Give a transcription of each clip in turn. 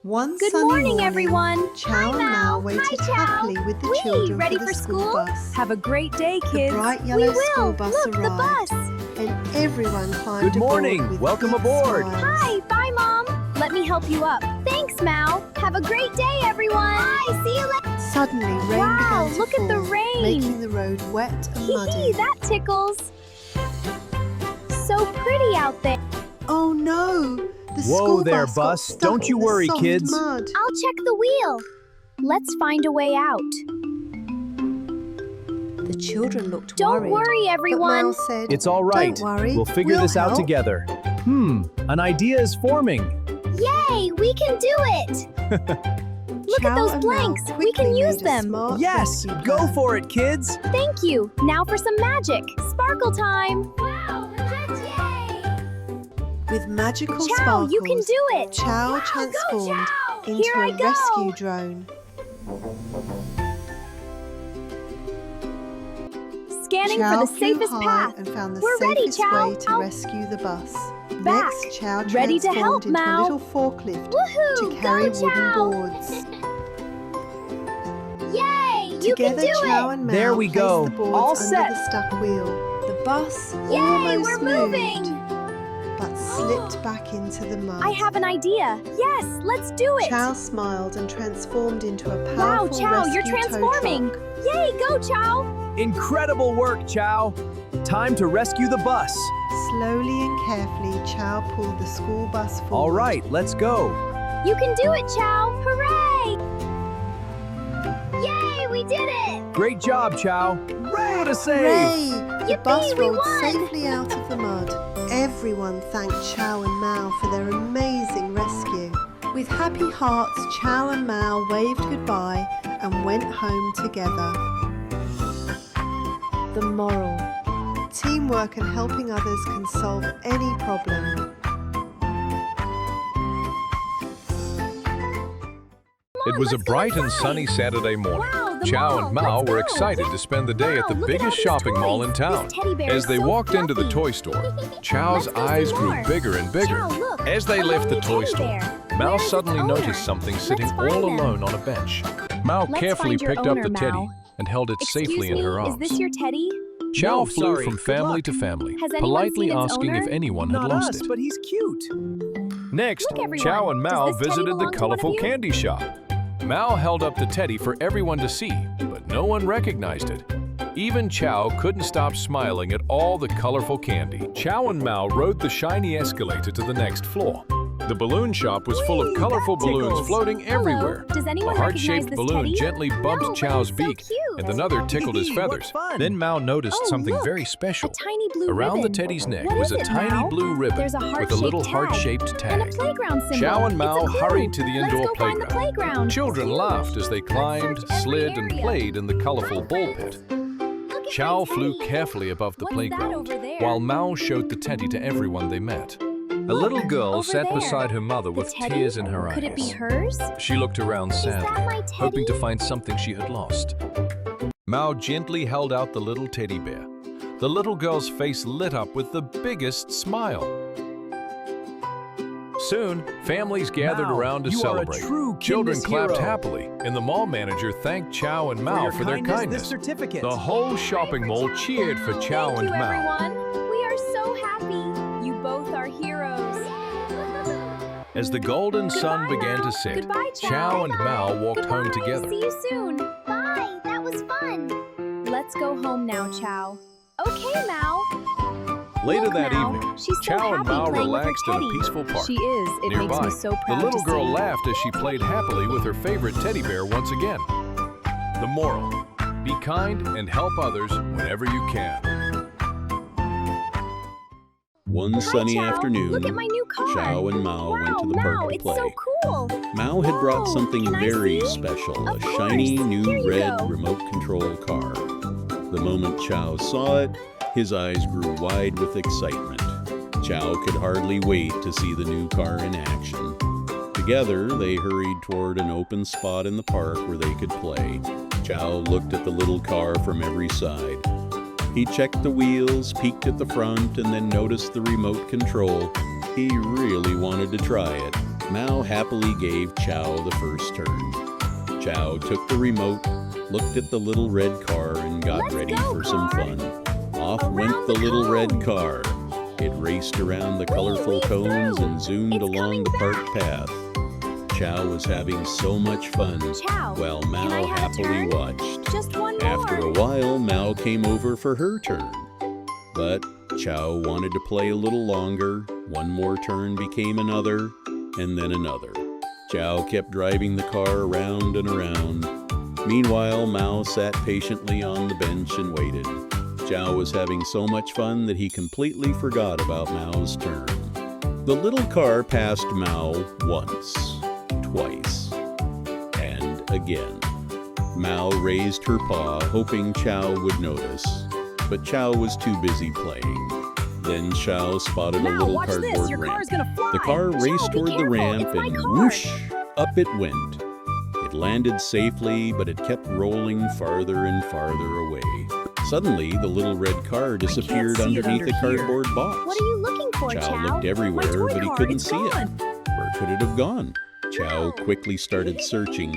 One Good sunny morning, everyone. Chau and Mau waited happily with the children ready for the for school bus. Have a great day, The kids. bright yellow we school will. bus Look, arrived, the bus. and everyone climbed Good morning. aboard with Welcome big aboard. smiles. Hi, bye, Mom. Let me help you up. Thanks, Mau. Have a great day, everyone. Bye, see you later. Suddenly, rain Wow, began to look fall, at the rain. making the road wet and muddy. That tickles. So pretty out there. Oh no! The Whoa school there, bus got bus. stuck Don't you in the worry, soft kids. Mud. I'll check the wheel. Let's find a way out. The children looked Don't worried. worry, But everyone. Mau said, It's all right. Don't worry, We'll figure we'll this out help. together. An idea is forming. Yay, we can do it. Look Chau at those and Mau blanks. We quickly can use made a them. smart Yes, rescue go plan. for it, kids. Thank you. Now for some magic. Sparkle time. Wow, With magical Chau, sparkles, you can do it. Chau transformed into Here I a go. rescue drone. Scanning Chau for the flew safest high path. and found the We're ready, safest Chau. way to I'll- rescue the bus. Back. Next, Chau Ready to transformed help, into Mau. a little forklift Woohoo! to carry Go, wooden Chau. boards. Yay! You Together, can do Chau it. and Mau There we placed go. the boards All under set. the stuck wheel. The bus Yay, almost we're moved, moving. but slipped back into the mud. I have an idea. Yes, let's do it. Chau smiled and transformed into a Wow, powerful Chau, you're rescue tow transforming. truck. Yay, go, Chau. Incredible work, Chau. Time to rescue the bus. Slowly and carefully, Chau pulled the school bus forward. All right, let's go. You can do it, Chau. Hooray! Yay, we did it. Great job, Chau. What a save. Hooray! The bus we rolled won! safely out of the mud. Everyone thanked Chau and Mau for their amazing rescue. With happy hearts, Chau and Mau waved goodbye and went home together. The moral: teamwork and helping others can solve any problem. It was a bright and sunny Saturday morning. Wow, the Chau mall. and Mau Let's were go. excited to spend the day at the Wow, look at all biggest these shopping mall toys. in town. This teddy bear As is they so walked into the fluffy. toy store, Chau's Let's go see eyes grew more. bigger and bigger. Chau, look, As they a left the lonely toy teddy store, bear. Mau Where's its suddenly owner? noticed something sitting Let's find all him. alone on a bench. Mau Let's carefully find your picked up owner, the teddy Mau. and held it Excuse safely in me, her is arms. this your teddy? Chau No, flew sorry. from Good family luck. to family, Has anyone politely seen its asking owner? if anyone had Not lost us, it. but he's cute. Next, Look, everyone. Chau and Does Mau this teddy visited the belong to one of colorful you? candy shop. Mau held up the teddy for everyone to see, but no one recognized it. Even Chau couldn't stop smiling at all the colorful candy. Chau and Mau rode the shiny escalator to the next floor. The balloon shop was full of Whee, colorful that balloons tickles. floating everywhere. Does A anyone heart-shaped recognize this balloon teddy? gently bumped No, but Chau's he's so beak, cute. and another tickled his Hee, what feathers. fun. Then Mau noticed Oh, something look, very special. A tiny blue Around the ribbon. teddy's neck What was is a it, tiny Mau? blue ribbon There's a with a little heart-shaped heart-shaped And a tag. playground symbol. Chau and Mau It's a clue. hurried to the indoor Let's go find the playground. playground. Children Huge. laughed as they climbed, Let's search every slid, and area. played in the colorful ball pit. Look at Chau my flew teddy. carefully above the What's that playground, over there? while Mau showed the teddy to everyone they met. A little girl over sat there. beside her mother The with teddy? tears in her eyes. Could it be hers? She looked around Is that sadly, my teddy? hoping to find something she had lost. Mau gently held out the little teddy bear. The little girl's face lit up with the biggest smile. Soon, families gathered Mau, around to you are a celebrate. true Children kindness clapped hero. happily, and the mall manager thanked Chau and Mau for their This kindness. certificate. The whole shopping mall cheered for Chau Thank and you, Mau. everyone. We are so happy. You both are heroes. As the golden sun Goodbye, began Mau. to set, Goodbye, Chau. Chau and Mau walked home Goodbye. together. See you soon. Bye. That was fun. Let's go home now, Chau. Okay, Mau. Later Look, that Mau. evening, She's so Chau and happy Mau playing with her relaxed in a teddy. peaceful park. She is. It Nearby, makes me so the proud little to girl see. laughed as she played happily with her favorite teddy bear once again. The moral: be kind and help others whenever you can. One sunny Hi, Chau. afternoon, Look at my new car. Chau and Mau wow, went to the Mau, park to it's play. so cool. Mau had brought Whoa, something can I very see? special, Of a shiny course. Here new you red go. remote control car. The moment Chau saw it, his eyes grew wide with excitement. Chau could hardly wait to see the new car in action. Together, they hurried toward an open spot in the park where they could play. Chau looked at the little car from every side. He checked the wheels, peeked at the front, and then noticed the remote control. He really wanted to try it. Mau happily gave Chau the first turn. Chau took the remote, looked at the little red car, and got Let's ready go, for some car. fun. Off Around went the the little red cone. car. It raced around the colorful cones and zoomed It's along the coming park path. Chau was having so much fun Chau, while can I Mau have a happily turn? watched. Just one more. After a while, Mau came over for her turn. But Chau wanted to play a little longer. One more turn became another, and then another. Chau kept driving the car around and around. Meanwhile, Mau sat patiently on the bench and waited. Chau was having so much fun that he completely forgot about Mau's turn. The little car passed Mau once, twice, and again. Mau raised her paw, hoping Chau would notice, but Chau was too busy playing. Then Chau spotted a Mau, little watch cardboard this. Your ramp. car's gonna fly. The car Chau, raced be toward the careful. ramp It's my and car. whoosh, up it went. It landed safely, but it kept rolling farther and farther away. Suddenly, the little red car disappeared see it underneath under a cardboard box. What are you looking for, Chau Chau? looked everywhere, My toy but he car, couldn't it's see it. gone. Where could it have gone? Chau quickly started searching.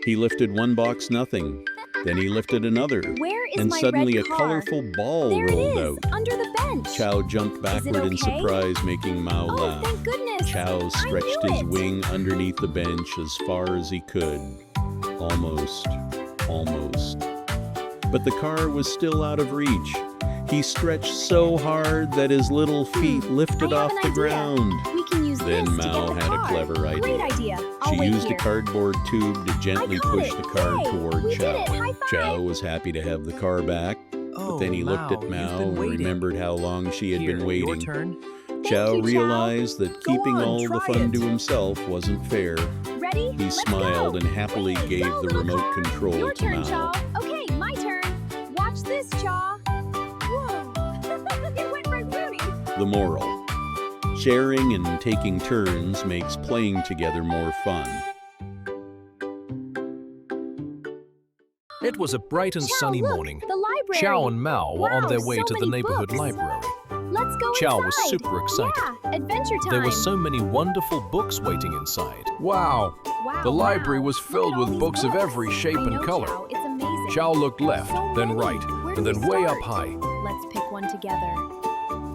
He lifted one box, nothing. Then he lifted another. Where is And my suddenly red a car? colorful ball There it rolled is, out. under the bench. Chau jumped backward in okay? surprise, making Mau Oh, laugh. thank goodness. Chau I stretched knew his it. wing underneath the bench as far as he could. Almost. But the car was still out of reach. He stretched so hard that his little feet lifted I have off an the idea. ground. We can use Then this to Mau get the had a car. clever idea. Great idea. I'll She wait used here. a cardboard tube to gently I caught push it. the car Yay, toward we Chau. did it. High five. Chau was happy to have the car back, Oh, but then he looked at you've Mau been and waiting. remembered how long she had Here, been your waiting. turn. Chau you, Chau. realized that Go keeping on, all the try fun it. to himself wasn't fair. Ready? He Let's smiled go. and happily Way to gave go, the little remote car. control Your to turn, Mau. Chau. Okay, my turn. Watch this, Chau. Whoa. It went right through me. The moral: sharing and taking turns makes playing together more fun. It was a bright and Chau, sunny look, morning. the library. Chau and Mau were on Wow, their way so to the many neighborhood books. library. Let's go Chau inside. was super excited. Yeah, adventure time. There were so many wonderful books waiting inside. Wow. Wow, The library wow. was Look at filled all with these books of every shape I and know, color. Chau. It's amazing. Chau looked left, So then many. right, Where and do then we way up start? high. Let's pick one together.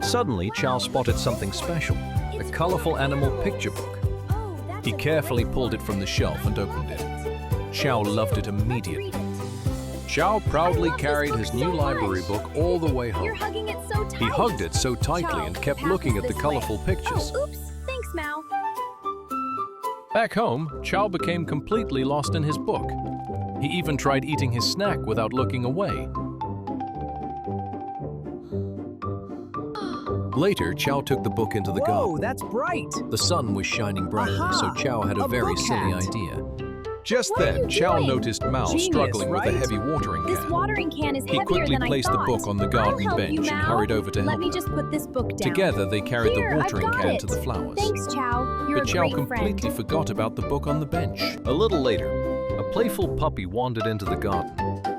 Suddenly, Chau spotted something special, a It's colorful animal animals. picture book. Oh, that's He a carefully great pulled it from the shelf and opened it. Chau loved it Let's immediately. read it. Chau proudly I love this carried book his so new library much. book all the way You're home. hugging it so tight. He hugged it so tightly Chau, and kept path looking is at the this colorful way. pictures. Oh, oops. Thanks, Mau. Back home, Chau became completely lost in his book. He even tried eating his snack without looking away. Later, Chau took the book into the Whoa, garden. that's bright. The sun was shining brightly, Aha, so Chau had a a very book silly hat. idea. Just What are then, you Chau doing? noticed Mau Genius, struggling with a right? heavy watering This can. watering can is He heavier quickly than I placed the thought. book on the I'll garden help you, bench and Mau. hurried over to Let help me her. just put this book down. Together, they carried Here, the I've watering got can it. to the flowers. Thanks, Chau. You're But a Chau great completely friend. forgot about the book on the bench. A little later, a playful puppy wandered into the garden.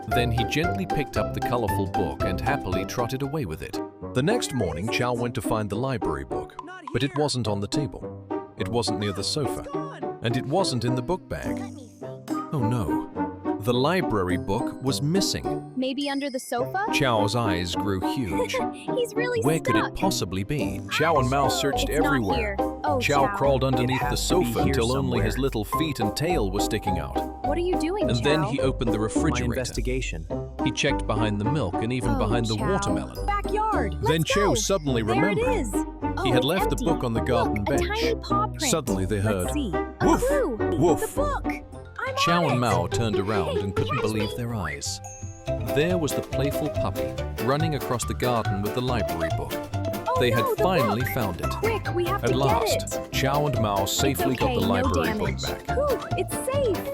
Then he gently picked up the colorful book and happily trotted away with it. The next morning, Chau went to find the library book, but it wasn't on the table. It wasn't near the sofa, and it wasn't in the book bag. Oh no, the library book was missing. Maybe under the sofa? Chau's eyes grew huge. He's really Where could stuck. it possibly be? Chau and Mau searched It's not everywhere. here. Oh, Chau crawled underneath the has to be sofa here until only his somewhere. little feet and tail were sticking out. What are you doing, And Chau? then he opened the My refrigerator. investigation. He checked behind the milk and even Oh, behind the Chau. watermelon. Backyard. Then Let's Chau go. suddenly There remembered. it is. He Oh, had it's left empty. the book on the garden Look, bench. a tiny paw print. Suddenly they heard, Let's see. A "Woof, clue. woof." The book. I'm Chau on and it. Mau turned around and couldn't Catch believe me. their eyes. There was the playful puppy running across the garden with the library book. Oh, They had no, the finally book. found it. Quick, we have At to last, get it. Chau and Mau safely It's okay, got the library no book damage. back. Whew, it's safe.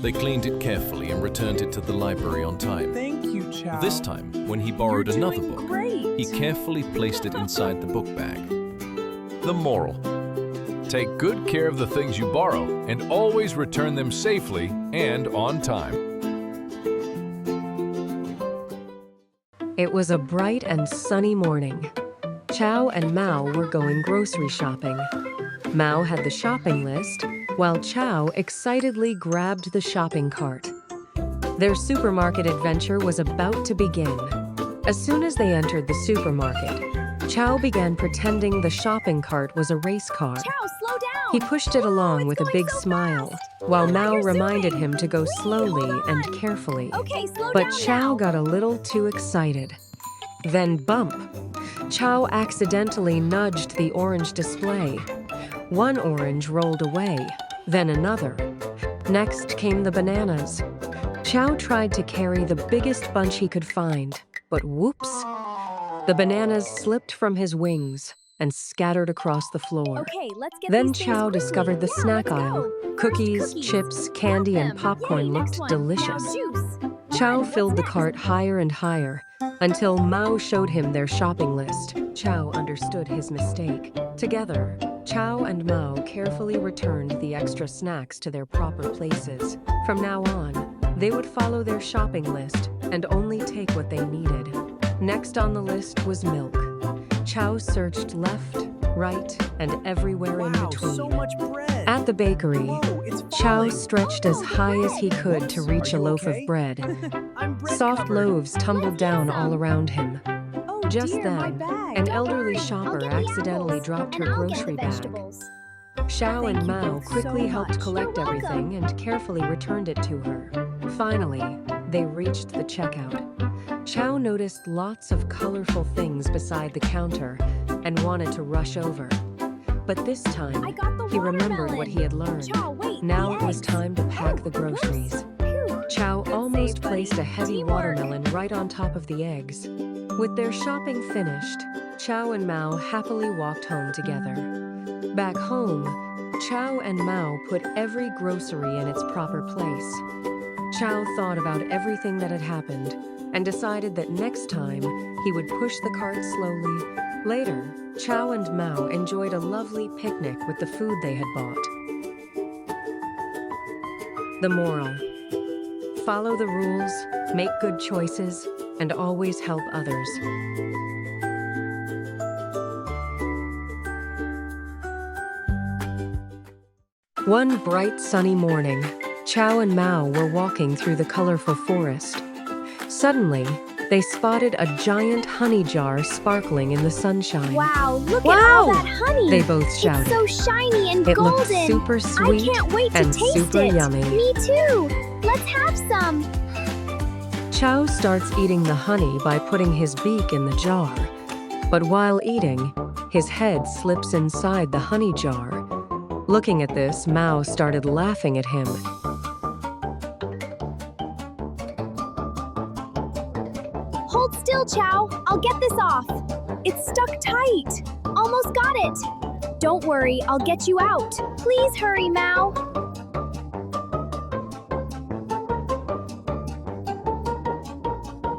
They cleaned it carefully and returned it to the library on time. Thank you, Chau. This time, when he borrowed You're another doing book, great. he carefully placed it inside the book bag. The moral: take good care of the things you borrow and always return them safely and on time. It was a bright and sunny morning. Chau and Mau were going grocery shopping. Mau had the shopping list, while Chau excitedly grabbed the shopping cart. Their supermarket adventure was about to begin. As soon as they entered the supermarket, Chau began pretending the shopping cart was a race car. Chau, slow down! He pushed it along with a big smile, while Mau You're reminded zooming. him to go Wait, slowly hold and on. carefully. Okay, slow But down Chau now. got a little too excited. Then bump! Chau accidentally nudged the orange display. One orange rolled away, then another. Next came the bananas. Chau tried to carry the biggest bunch he could find, but whoops! The bananas slipped from his wings and scattered across the floor. Okay, let's get Then these things Chau quickly. discovered the Yeah, snack let's aisle. go. First, Cookies, chips, candy, and Love them. popcorn Yay, looked next one. delicious. Now juice. Chau Good, filled the what's cart next? higher and higher until Mau showed him their shopping list. Chau understood his mistake. Together, Chau and Mau carefully returned the extra snacks to their proper places. From now on, they would follow their shopping list and only take what they needed. Next on the list was milk. Chau searched left, right, and everywhere in between. so much bread. At the bakery, Whoa, it's Chau falling. stretched as high as he could to reach Are a you loaf okay? of bread. I'm bread Soft covered. loaves tumbled down all around him. Oh Just dear, my then, bag. an Don't elderly worry, I'll shopper get the accidentally apples, dropped and her I'll get grocery the bag. vegetables. Chau Thank and you Mau both quickly so helped much. collect You're welcome. everything and carefully returned it to her. Finally, they reached the checkout. Chau noticed lots of colorful things beside the counter and wanted to rush over. But this time, I got the he remembered watermelon. what he had learned. Chau, wait, Now the it was eggs. time to pack Oh, the groceries. whoops. Phew. Chau Good almost save, buddy. placed a heavy Teamwork. watermelon right on top of the eggs. With their shopping finished, Chau and Mau happily walked home together. Back home, Chau and Mau put every grocery in its proper place. Chau thought about everything that had happened and decided that next time he would push the cart slowly. Later, Chau and Mau enjoyed a lovely picnic with the food they had bought. The moral: follow the rules, make good choices, and always help others. One bright sunny morning, Chau and Mau were walking through the colorful forest. Suddenly, they spotted a giant honey jar sparkling in the sunshine. Wow, look at Wow! all that honey. They both shouted. It's so shiny and It golden. looked super sweet I can't wait to and taste super it. yummy. Me too. Let's have some. Chau starts eating the honey by putting his beak in the jar. But while eating, his head slips inside the honey jar. Looking at this, Mau started laughing at him. Hold still, Chau. I'll get this off. It's stuck tight. Almost got it. Don't worry, I'll get you out. Please hurry, Mau.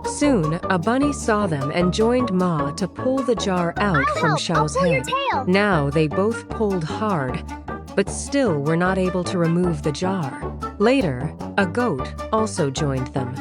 Soon, a bunny saw them and joined Ma to pull the jar out I'll from help. Chau's I'll pull head. your tail. Now they both pulled hard, but still were not able to remove the jar. Later, a goat also joined them.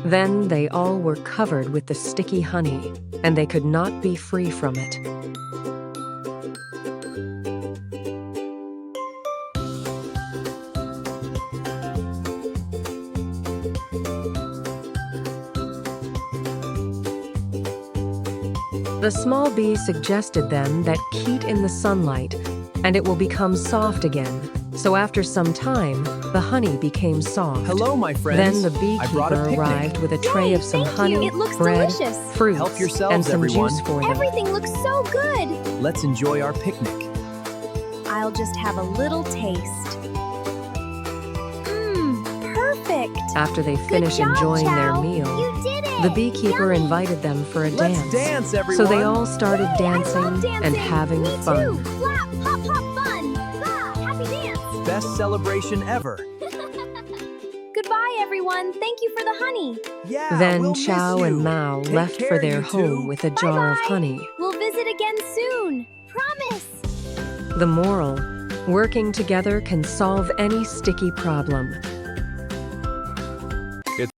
Then they all were covered with the sticky honey, and they could not be free from it. The small bee suggested them that keep in the sunlight, and it will become soft again. So after some time, the honey became soft. Hello, my friends. Then the I brought a beekeeper picnic. arrived with a tray Yay, of some thank honey, you. It looks bread, delicious. fruits, Help yourselves, and some everyone. juice for them. Everything looks so good. Let's enjoy our picnic. I'll just have a little taste. Perfect. After they Good finished job, enjoying their Chau. meal, You did it. the beekeeper Yummy. invited them for a Let's dance. dance, everyone. So they all started Yay, I love dancing dancing. and having Me fun. Too. Clap, pop, pop, fun. Ah, happy dance. Best celebration ever. Goodbye, everyone. Thank you for the honey. Yeah, Then we'll miss Chau you. and Mau Take left care, for their you home two. with a jar of Bye-bye. honey. We'll visit again soon. Promise. The moral: Working together can solve any sticky problem.